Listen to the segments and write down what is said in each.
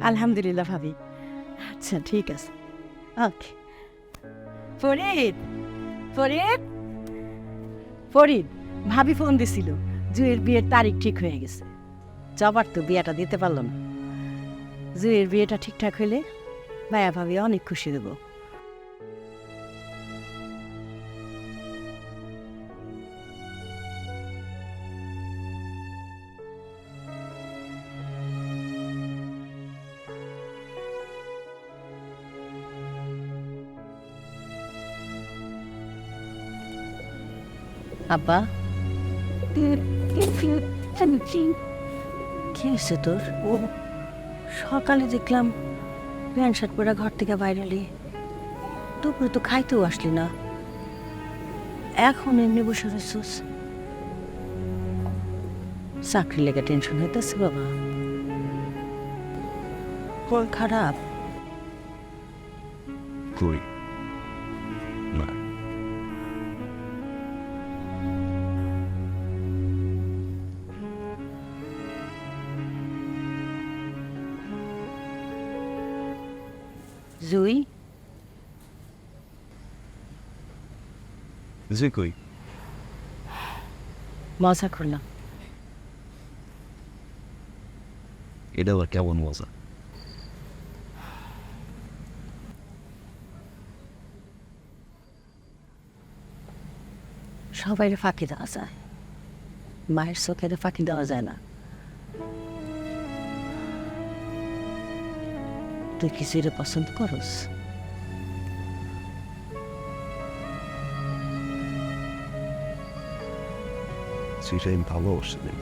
আলহামদুলিল্লাহ ভাবি। আচ্ছা ঠিক আছে, ওকে। ফরিদ, ফরিদ, ফরিদ, ভাবি ফোন দিছিল, জুয়ের বিয়ের তারিখ ঠিক হয়ে গেছে। জবার তো বিয়েটা দিতে পারলো না। জুয়ের বিয়েটা ঠিকঠাক হইলে ভাইয়া ভাবি অনেক খুশি দেবো। আব্বা, কি হয়েছে তোর? ও সকালে দেখলাম প্যান্ট শার্ট পরা ঘর থেকে বাইরে এলি, দুপুরে তো খাইতেও আসলি না, এখন এমনি বসে রয়েছিস। চাকরি লেগে টেনশন হইতেছে বাবা? কোন খারাপ? কই না, জুই, যে কই মজা করলাম। এটা আবার কেমন মজা? সবাই ফাঁকি দেওয়া যায়, মায়ের চোখের ফাঁকি দেওয়া যায় না। তুই কি জুইরে পছন্দ করস? সেটা আমি ভালোবাসি না।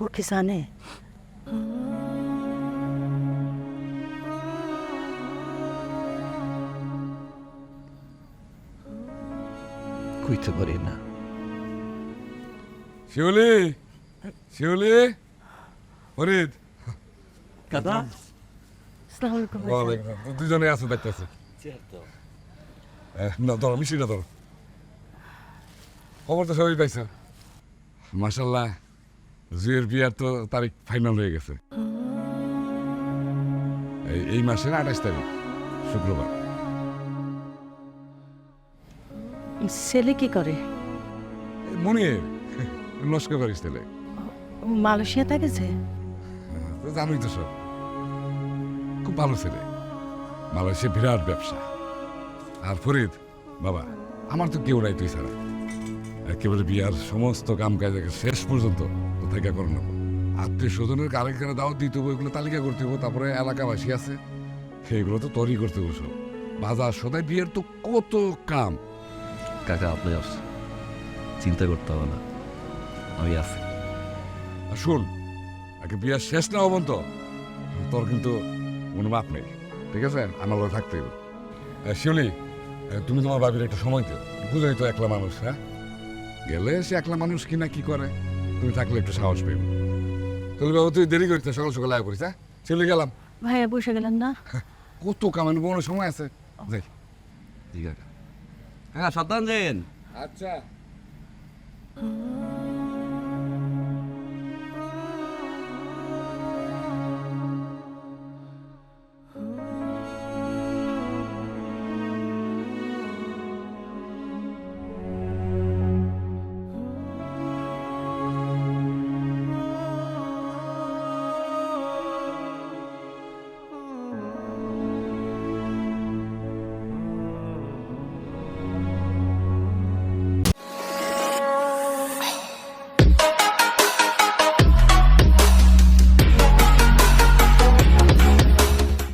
ও কি জানে? কইতে পারি না। শিউলি, শিউলি, ফরিদ, দাদা আসসালামু আলাইকুম। ওয়ালাইকুম আসসালাম। দুজনে আছো দেখতেছে। না ধরো, মিষ্টিটা ধরো। খবর তো সবাই পাইছো। মাশাল্লাহ, জুয়ের বিয়ার তো তারিখ ফাইনাল হয়ে গেছে। এই মাসের 28 তারিখ, শুক্রবার। ছেলে কি করে? মনির নস্কর করিস তাহলে, মালয়েশিয়াতে গেছে? তো জানোই তো সব। খুব ভালো ছেলে, মালয়েশিয়া বিরাট ব্যবসা। আর ফরিদ বাবা, আমার তো কেউ নাই তুই ছাড়া। একেবারে বিয়ার সমস্ত কাম কাজ শেষ পর্যন্ত তো থেকে করে নেব। আত্মীয় স্বজনের আরেকখানে দাওয়াত দিতে হবে, ওইগুলো তালিকা করতে হবে। তারপরে এলাকাবাসী আছে, সেইগুলো তো তৈরি করতে হবে সব। বাজার সদাই, বিয়ের তো কত কাম। কাকা আপনি আসছেন, চিন্তা করতে হবে না, আমি আছি। আর শোন, একে বিয়ার শেষ না হবেন তো তোর কিন্তু কোনো মাপ নেই, ঠিক আছে? আমার লোক থাকতে হবে। শিউলি, তুমি তোমার বাবির একটা সময় দিও। বুঝোই তো একলা মানুষ, হ্যাঁ? গেলে সে একলা মানুষ কিনা কি করে, তুমি থাকলে একটু সাহস পেবে। চলি বাবু, তুই দেরি করিস না, সকাল সকাল আয় করিস। হ্যাঁ, শিউলি গেলাম। ভাইয়া বসে গেলেন না? কত কামের বড় সময় আছে, যাই। ঠিক আছে, হ্যাঁ সাবধান যেন। আচ্ছা।